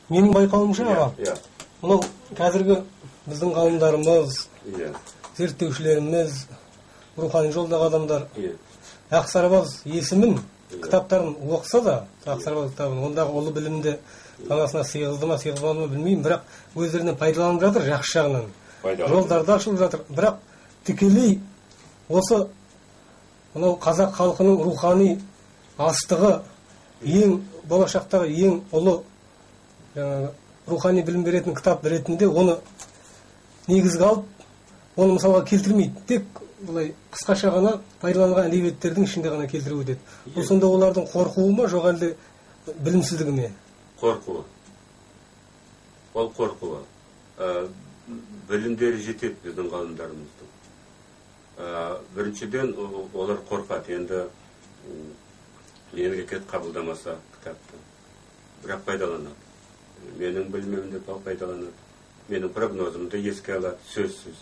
Менің байқауымша аға, мынау қазіргі біздің ғалымдарымыз, зерттеушілеріміз, рухани жолдағы адамдар Ақсарбаз есімін, кітаптарын оқыса да, Ақсарбаз кітабын, ондағы ұлы білімді санасына сыйғызды ма, сыйғызбады ма білмеймін, бірақ өздерінен пайдаланып жатыр, жақсы жағынан. Жолдарды ашылып жатыр, бірақ тікелей осы мынау қазақ халқының рухани астығы, ең болашақтағы ең ұлы рухани білім беретін кітап ретінде оны негізге алып, оны мысалға келтірмейді. Тек бұлай қысқаша ғана пайдаланған әдебиеттердің ішінде ғана келтіріп өтеді. Бұл сонда олардың қорқуы ма, жоқ әлде білімсіздігі ме? Қорқуы. Ол қорқуы. Білімдері жетеді біздің ғалымдарымыздың. Біріншіден олар қорқады. Енді мемлекет қабылдамаса кітапты, бірақ пайдаланады. Менің білімімді пайдаланады. Менің прогнозымды еске алады, сөзсіз.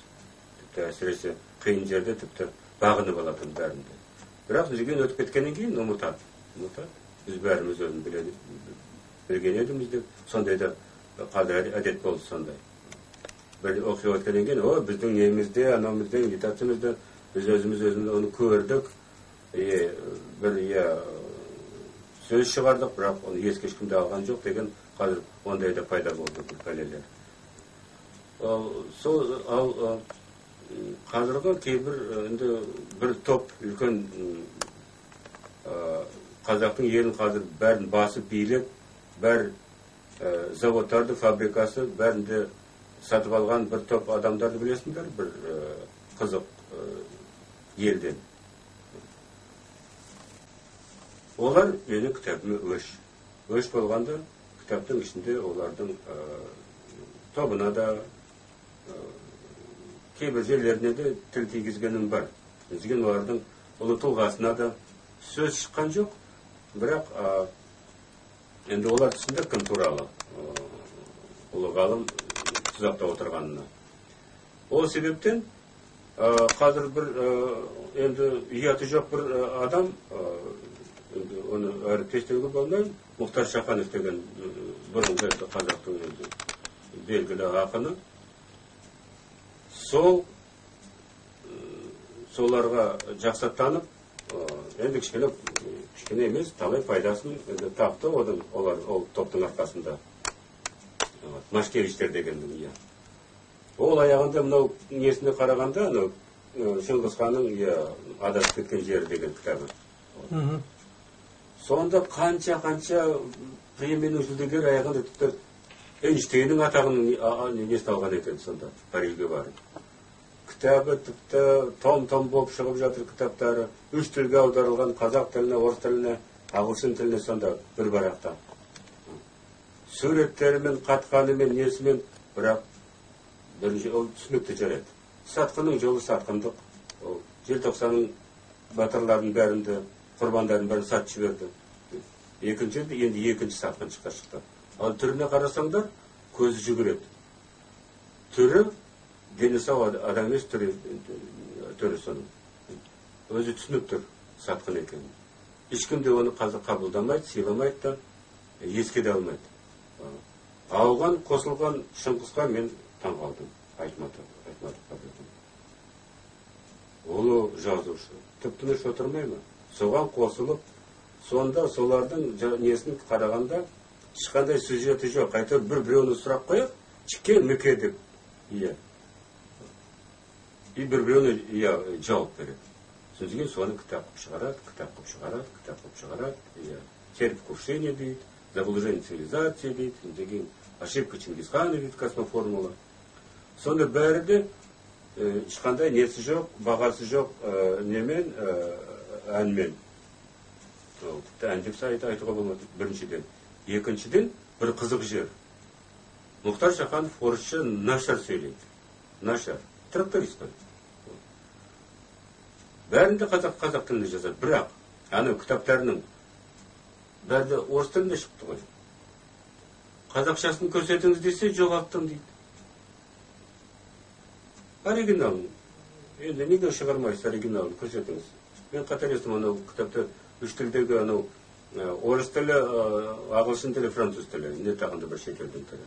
Тіпті әсіресе қиын жерде тіпті бағынып алатын бәрінде. Бірақ бізген өтіп кеткеннен кейін ұмытады. Біз бәріміз өзін білген едіміз деп, сондай да қазір әдет болды сондай. Бір оқиға өткеннен кейін, біздің немізде, анамызда, медитациямызда біз өзіміз оны көрдік, бір сөз шығардық, бірақ оны еске ешкімде алған жоқ деген қазір ондай да пайда болды бұл пәлелер. Ал қазіргі кейбір бір топ үлкен қазақтың елін қазір бәрін басып билеп, бәр заводтарды, фабрикасы бәрінде сатып алған бір топ адамдарды білесіңдер, бір қызық елден. Олар менің кітабыма өш. Өш болғанда кітаптың ішінде олардың тобына да, кейбір жерлеріне де тіл тигізгенім бар. Деген олардың ұлы тұлғасына да сөз шыққан жоқ, бірақ енді олар түсіндір кім туралы ұлы ғалым тұзақта отырғанына. Ол себептен қазір бір енді ұяты жоқ бір адам, оны әріптестеуге болмай, Мұхтар Шаханов деген бұрынғы қазақтың белгілі ақыны, соларға жақсы танып, енді кішкене емес, талай пайдасын тапты ол топтың арқасында. Машкевичтер дегендің, Ол аяғында мынау несіне қарағанда, Шыңғысханның адасып кеткен жері деген кітабы. Сонда қанша премияның жүлдегер аяғында тіпті Эйнштейннің атағының несін алған екен сонда, Парижге барып. Кітабы тіпті том-том болып шығып жатыр кітаптары. 3 тілге аударылған, қазақ тіліне, орыс тіліне, ағылшын тіліне сонда бір барақта. Суреттерімен, қатқанымен, несімен, бірақ бірінші ол түсінікті жарайды. Сатқының жолы сатқындық. Желтоқсанның батырлардың бәрінде, құрбандардың бәрін сатып жіберді. Енді екінші сатқын шықты. Ал түріне қарасаңдар, көзі жүгіреді. Түрі, дені сау адам емес түрі соның. Өзі түсініп тұр, сатқын екен. Ешкім де оны қазір қабылдамайды, сыйламайды да, еске де алмайды. Ауған, қосылған Шыңғысқа мен таң қалдым, айтматов. Олы жазушы, тіптініш отырмай ма? Соған қосылып, сонда солардың несін қарағанда, ешқандай сюжеті жоқ. Қайтыр бір-біреуіне сұрақ қойып, чеке мүке деп. И бір-біреуіне жауап береді. Сондықтан соны кітап қып шығарады. Терпкушение дейді, заблуждение цивилизации дейді, деген ошибка Чингисхана дейді, космоформула. Сонда бәрі де ешқандай несі жоқ, бағасы жоқ немен, әнмен. Әндік сайты айтуға болмады біріншіден. Екіншіден, бір қызық жер. Мұхтар Шаханов орысша нашар сөйлейді. Нашар. Тракторист қой. Бәрінде қазақ тілінде жазады. Бірақ, ана кітаптарының бәрі орыс тілінде шықты ғой. Қазақшасын көрсетіңіз десе, жоғалттым дейді. Оригиналын. Енді неге шығармайсыз оригиналын көрсетіңіз. Мен қатар естім анау кітапты үш тілдегі анау орыс тілі, ағылшын тілі, француз тілі, не тағында бір шетелдің тілі.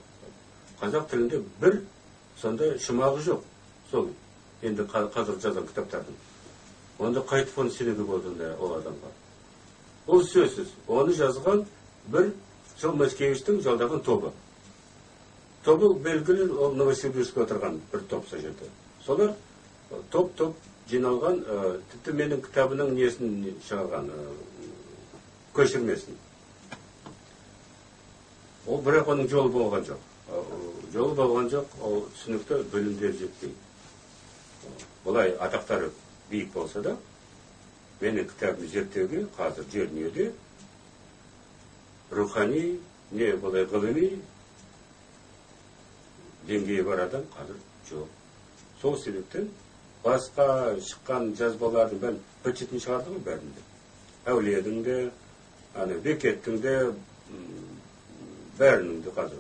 Қазақ тілінде бір сонда шымағы жоқ. Сол енді қазір жазған кітаптардың. Онда қайтып оны сенуге болды ол адамға. Ол сөзсіз. Оны жазған бір сол Маскевичтің жалдаған тобы. Тобы белгілі, ол Новосибирскте отырған бір топ сол жерде. Солар топ жиналған, тіпті менің кітабының несін шығарған, көшірмесін. Ол бірақ оның жолы болған жоқ. Жолы болған жоқ, ол түсінікті білімдер жетпей. Олай атақтары биік болса да, менің кітабымды зерттеуге қазір жер дүниеде рухани, не болай ғылыми деңгейі бар адам қазір жоқ. Сол себептен басқа шыққан жазбалардың бәрін бітетін шығарды ғой бәрінде. Әулиедің де, Бекеттің де, бәрінің де қазір.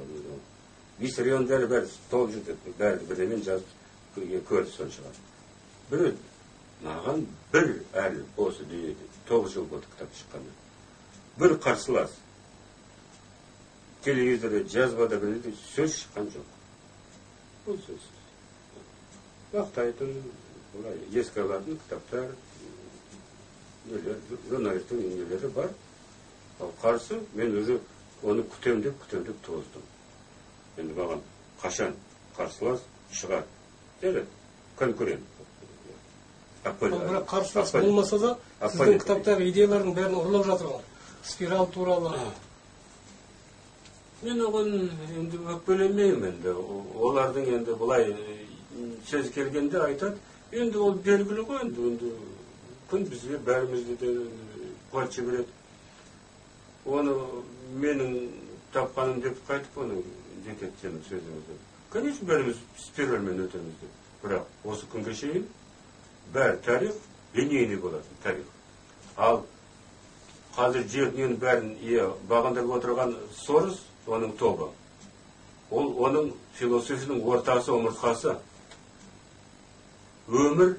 Виссариондары бәрі толып жүрді, бәрі бірдемен жазып көрді сон шығады. Бір маған бір әлі осы дүниеде 9 жыл болды кітап шыққанда. Бір қарсылас. Телевизорда, жазбада біледі, сөз шыққан жоқ. Бұл сөз. Мақтайтын, еске алатын кітаптар, журналистің нелері бар. Ал қарсы, мен өзі оны күтемдеп тоздым. Енді маған қашан қарсылас шығар. Жарайды, конкурент. Бірақ қарсылас болмаса да, сіздің кітаптағы идеялардың бәрін ұрлап жатыр ғой. Спираль туралы. Мен оған енді өкпелемеймін енді. Олардың енді бұлай сөз келгенде айтады, енді ол белгілі ғой енді. Күн бізге бәрімізді де қуат жібереді. Оны менің тапқаным деп қайтып оны жетеді сенің сөзіңізді. Конечно, бәріміз спиральмен өтеміз деп. Бірақ осы күнге шейін бәрі тарих, линейный болады тарих. Ал қазір жердің бәрін бағындырып отырған Сорос, оның тобы. Ол оның философияның ортасы, омыртқасы. Өмір,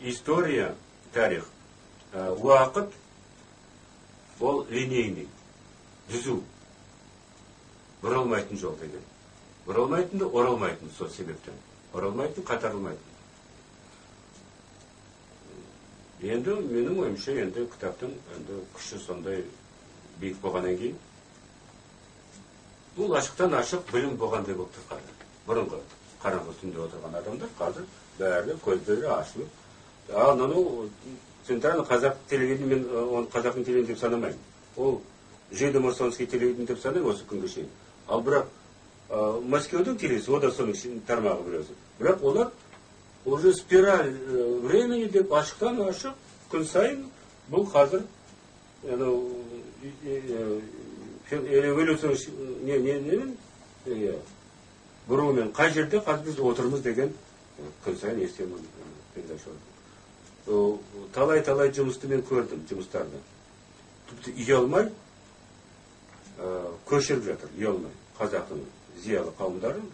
история, тарих, уақыт, ол линейный, жүзу. Бұрылмайтын жол деген. Бұрылмайтын да оралмайтын сол себептен. Оралмайтын, қатарылмайтын. Енді менің ойымша енді кітаптың күші сондай биік болғаннан кейін бұл ашықтан ашық білім болғандай болып тұрған. Бұрынғы қараңғы түнде отырған адамдар қазір бәрі көздері ашылып. Ал центральный қазақ телевидение, мен оны қазақтың телевидение деп санамаймын. Ол жидомасонский телевидение деп санаймын осы күнге шейін. Ал бірақ Мәскеудің телевизиясы, о да соның тармағы біреусі. Бірақ олар уже спираль времени деп ашықтан ашық күн сайын бұл қазір эволюцияның бұруымен қай жерде қазір біз отырмыз деген күн сайын естемін передачалар. Талай жұмысты мен көрдім, жұмыстарды. Тіпті ұялмай көшіріп жатыр, ұялмай. Қазақтың зиялы қауымдарын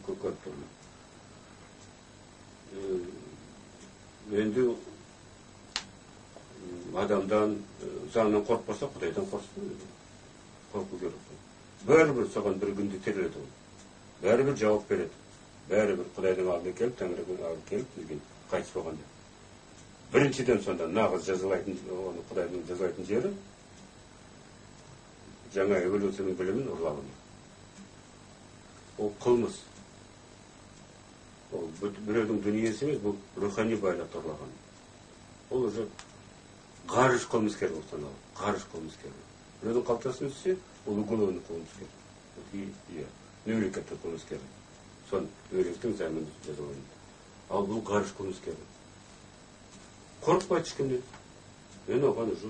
көріп тұрмын. Енді адамдан, заңнан қорқпаса, Құдайдан қорқсын. Қорқу керек. Бәрібір соған бір күнде теріледі ол. Бәрібір жауап береді. Бәрібір Құдайдың алдына келіп, Тәңірдің алдына келіп, бізген қайтыс болғанда. Біріншіден сонда нағыз жазалайтын, оны Құдайдың жазалайтын жері жаңа эволюцияның білімін ұрлағаны. Ол қылмыс. Ол біреудің дүниесі емес, бұл рухани байлықты ұрлаған. Ол уже ғарыш қылмыскер болып саналады. Ғарыш қылмыскер. Біреудің қалтасын түссе, ол уголовный қылмыскер. Мемлекеттік қылмыскер. Сон мемлекеттің заңын жазалайды. Ал бұл ғарыш қылмыскер. Қорқпайды ешкімнен. Мен оған уже